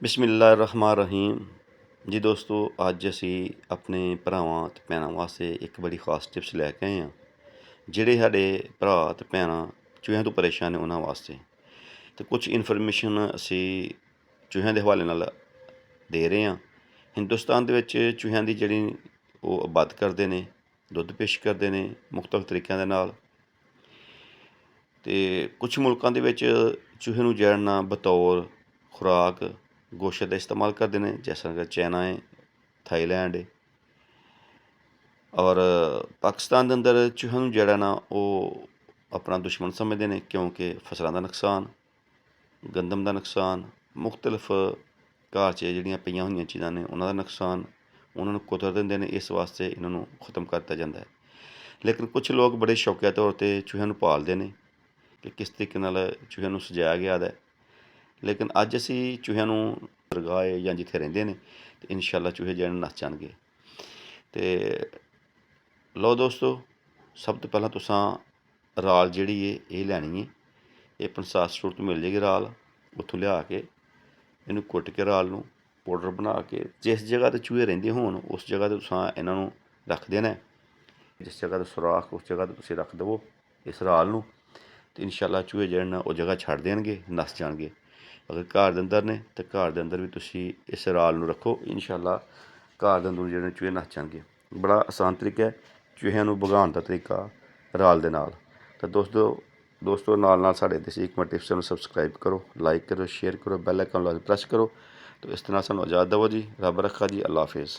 ਬਿਸਮਿਲ੍ਲਾਹਿਰਰਹਿਮਾਨਿਰਰਹੀਮ ਜੀ ਦੋਸਤੋ, ਅੱਜ ਅਸੀਂ ਆਪਣੇ ਭਰਾਵਾਂ ਅਤੇ ਭੈਣਾਂ ਵਾਸਤੇ ਇੱਕ ਬੜੀ ਖਾਸ ਟਿਪਸ ਲੈ ਕੇ ਆਏ ਹਾਂ। ਜਿਹੜੇ ਸਾਡੇ ਭਰਾ ਅਤੇ ਭੈਣਾਂ ਚੂਹਿਆਂ ਤੋਂ ਪਰੇਸ਼ਾਨ ਨੇ ਉਹਨਾਂ ਵਾਸਤੇ, ਅਤੇ ਕੁਝ ਇਨਫੋਰਮੇਸ਼ਨ ਅਸੀਂ ਚੂਹਿਆਂ ਦੇ ਹਵਾਲੇ ਨਾਲ ਦੇ ਰਹੇ ਹਾਂ। ਹਿੰਦੁਸਤਾਨ ਦੇ ਵਿੱਚ ਚੂਹਿਆਂ ਦੀ ਜਿਹੜੀ ਉਹ ਆਬਾਦ ਕਰਦੇ ਨੇ, ਦੁੱਧ ਪੇਸ਼ ਕਰਦੇ ਨੇ ਮੁਖਤਲਿਫ ਤਰੀਕਿਆਂ ਦੇ ਨਾਲ। ਅਤੇ ਕੁਛ ਮੁਲਕਾਂ ਦੇ ਵਿੱਚ ਚੂਹੇ ਨੂੰ ਜੜਨਾ ਬਤੌਰ ਖੁਰਾਕ ਗੋਸ਼ਤ ਦਾ ਇਸਤੇਮਾਲ ਕਰਦੇ ਨੇ, ਜਿਸ ਤਰ੍ਹਾਂ ਕਿ ਚਾਈਨਾ ਹੈ, ਥਾਈਲੈਂਡ ਹੈ। ਔਰ ਪਾਕਿਸਤਾਨ ਦੇ ਅੰਦਰ ਚੂਹਿਆਂ ਨੂੰ ਜਿਹੜਾ ਨਾ ਉਹ ਆਪਣਾ ਦੁਸ਼ਮਣ ਸਮਝਦੇ ਨੇ, ਕਿਉਂਕਿ ਫਸਲਾਂ ਦਾ ਨੁਕਸਾਨ, ਗੰਦਮ ਦਾ ਨੁਕਸਾਨ, ਮੁਖਤਲਿਫ ਘਰ 'ਚ ਜਿਹੜੀਆਂ ਪਈਆਂ ਹੋਈਆਂ ਚੀਜ਼ਾਂ ਨੇ ਉਹਨਾਂ ਦਾ ਨੁਕਸਾਨ, ਉਹਨਾਂ ਨੂੰ ਕੁਤਰ ਦਿੰਦੇ ਨੇ। ਇਸ ਵਾਸਤੇ ਇਹਨਾਂ ਨੂੰ ਖਤਮ ਕਰ ਦਿੱਤਾ ਜਾਂਦਾ ਹੈ। ਲੇਕਿਨ ਕੁਛ ਲੋਕ ਬੜੇ ਸ਼ੌਕੀਆ ਤੌਰ 'ਤੇ ਚੂਹਿਆਂ ਨੂੰ ਪਾਲਦੇ ਨੇ ਕਿ ਕਿਸ ਤਰੀਕੇ ਨਾਲ ਚੂਹਿਆਂ ਨੂੰ ਸਜਾਇਆ ਗਿਆ ਹੈ। ਲੇਕਿਨ ਅੱਜ ਅਸੀਂ ਚੂਹਿਆਂ ਨੂੰ ਦਰਗਾਹ ਜਾਂ ਜਿੱਥੇ ਰਹਿੰਦੇ ਨੇ ਅਤੇ ਇਨਸ਼ਾਅੱਲਾ ਚੂਹੇ ਜਿਹੜੇ ਨੱਸ ਜਾਣਗੇ। ਅਤੇ ਲਓ ਦੋਸਤੋ, ਸਭ ਤੋਂ ਪਹਿਲਾਂ ਤੁਸੀਂ ਰਾਲ ਜਿਹੜੀ ਹੈ ਇਹ ਲੈਣੀ ਹੈ। ਇਹ ਪੰਸਾਰ ਸਟੋਰ ਤੋਂ ਮਿਲ ਜਾਏਗੀ ਰਾਲ। ਉੱਥੋਂ ਲਿਆ ਕੇ ਇਹਨੂੰ ਕੁੱਟ ਕੇ ਰਾਲ ਨੂੰ ਪਾਊਡਰ ਬਣਾ ਕੇ ਜਿਸ ਜਗ੍ਹਾ 'ਤੇ ਚੂਹੇ ਰਹਿੰਦੇ ਹੋਣ ਉਸ ਜਗ੍ਹਾ 'ਤੇ ਤੁਸੀਂ ਇਹਨਾਂ ਨੂੰ ਰੱਖ ਦੇਣਾ। ਜਿਸ ਜਗ੍ਹਾ 'ਤੇ ਸੁਰਾਖ ਉਸ ਜਗ੍ਹਾ 'ਤੇ ਤੁਸੀਂ ਰੱਖ ਦੇਵੋ ਇਸ ਰਾਲ ਨੂੰ, ਅਤੇ ਇਨਸ਼ਾਅੱਲਾ ਚੂਹੇ ਜਿਹੜੇ ਨੇ ਉਹ ਜਗ੍ਹਾ ਛੱਡ ਦੇਣਗੇ, ਨੱਸ ਜਾਣਗੇ। ਅਗਰ ਘਰ ਦੇ ਅੰਦਰ ਨੇ ਤਾਂ ਘਰ ਦੇ ਅੰਦਰ ਵੀ ਤੁਸੀਂ ਇਸ ਰਾਲ ਨੂੰ ਰੱਖੋ, ਇਨਸ਼ਾਅੱਲਾ ਘਰ ਦੇ ਅੰਦਰ ਜਿਹੜੇ ਚੂਹੇ ਨੱਸ ਜਾਣਗੇ। ਬੜਾ ਆਸਾਨ ਤਰੀਕਾ ਹੈ ਚੂਹਿਆਂ ਨੂੰ ਭਗਾਉਣ ਦਾ ਤਰੀਕਾ ਰਾਲ ਦੇ ਨਾਲ। ਤਾਂ ਦੋਸਤੋ ਨਾਲ ਨਾਲ ਸਾਡੇ ਦੇਸੀ ਹਿਕਮਤ ਟਿਪਸ ਨੂੰ ਸਬਸਕ੍ਰਾਈਬ ਕਰੋ, ਲਾਈਕ ਕਰੋ, ਸ਼ੇਅਰ ਕਰੋ, ਬੈਲ ਆਈਕਨ ਵਾਲਾ ਪ੍ਰੈਸ ਕਰੋ। ਤਾਂ ਇਸ ਤਰ੍ਹਾਂ ਸਾਨੂੰ ਇਜਾਜ਼ਤ ਦਿਓ ਜੀ। ਰੱਬ ਰੱਖਾ ਜੀ। ਅੱਲਾ ਹਾਫਿਜ਼।